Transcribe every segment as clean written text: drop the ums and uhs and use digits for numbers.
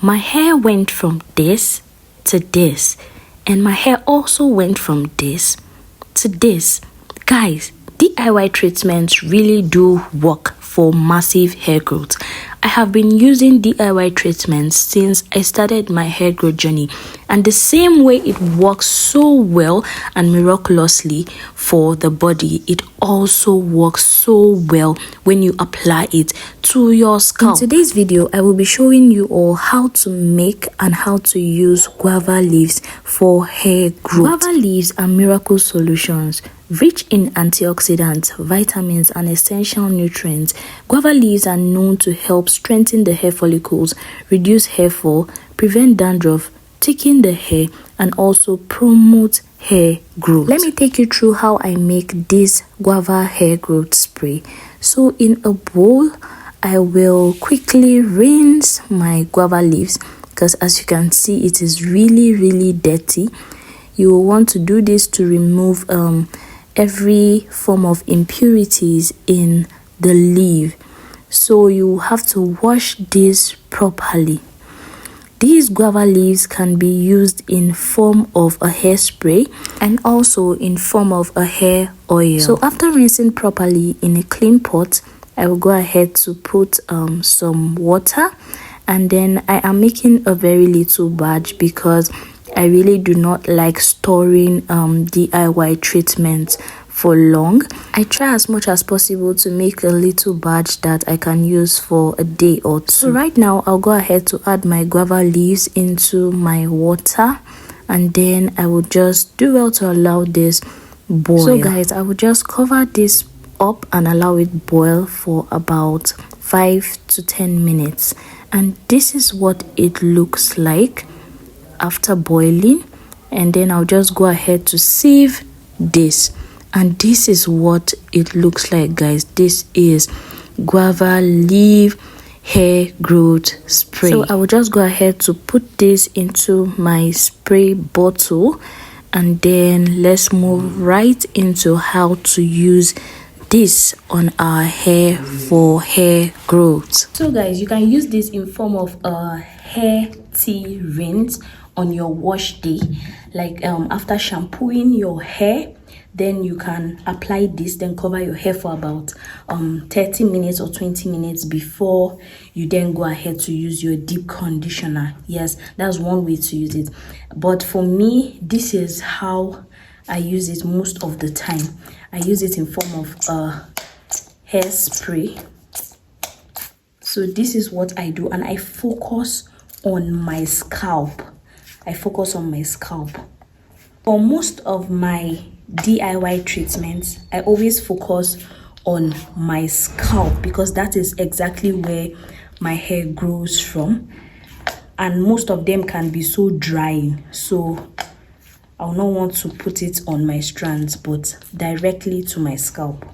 My hair went from this to this, and my hair also went from this to this. Guys, DIY treatments really do work for massive hair growth. I have been using DIY treatments since I started my hair growth journey, and the same way it works so well and miraculously for the body, it also works so well when you apply it to your scalp. In today's video, I will be showing you all how to make and how to use guava leaves for hair growth. Guava leaves are miracle solutions. Rich in antioxidants, vitamins, and essential nutrients, guava leaves are known to help strengthen the hair follicles, reduce hair fall, prevent dandruff, thicken the hair, and also promote hair growth. Let me take you through how I make this guava hair growth spray. So in a bowl, I will quickly rinse my guava leaves because as you can see, it is really dirty. You will want to do this to remove every form of impurities in the leaf. So you have to wash this properly. These guava leaves can be used in form of a hairspray and also in form of a hair oil. So after rinsing properly in a clean pot, I will go ahead to put some water, and then I am making a very little batch because I really do not like storing DIY treatments for long. I try as much as possible to make a little batch that I can use for a day or two. So right now, I'll go ahead to add my guava leaves into my water, and then I will just do well to allow this boil. So guys, I will just cover this up and allow it boil for about 5 to 10 minutes. And this is what it looks like after boiling. And then I'll just go ahead to sieve this, and this is what it looks like, guys. This is guava leaf hair growth spray. So I will just go ahead to put this into my spray bottle, and then let's move right into how to use this on our hair for hair growth. So guys, you can use this in form of a hair tea rinse on your wash day, like after shampooing your hair, then you can apply this, then cover your hair for about 30 minutes or 20 minutes before you then go ahead to use your deep conditioner. Yes, that's one way to use it, but for me, this is how I use it most of the time. I use it in form of hairspray. So this is what I do, and I focus on my scalp. For most of my DIY treatments, I always focus on my scalp because that is exactly where my hair grows from, and most of them can be so drying. So I'll not want to put it on my strands, but directly to my scalp.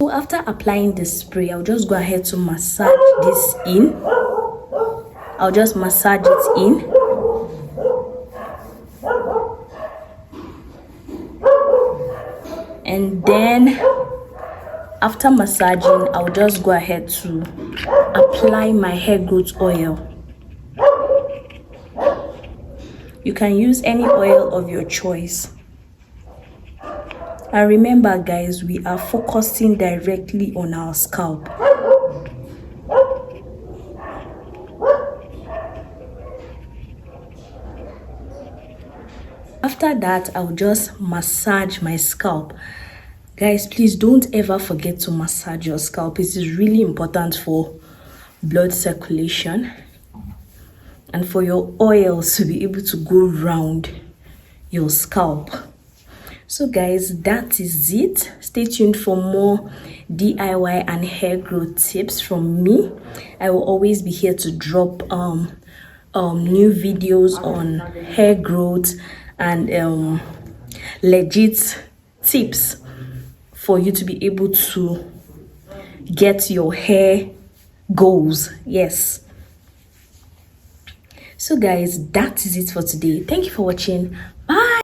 So after applying the spray, I'll just go ahead to massage this in. I'll just massage it in. And then after massaging, I'll just go ahead to apply my hair growth oil. You can use any oil of your choice. And remember guys, we are focusing directly on our scalp. After that, I'll just massage my scalp. Guys, please don't ever forget to massage your scalp. It is really important for blood circulation and for your oils to be able to go round your scalp. So guys, that is it. Stay tuned for more DIY and hair growth tips from me. I will always be here to drop new videos on hair growth and legit tips for you to be able to get your hair goals. Yes. So guys, that is it for today. Thank you for watching.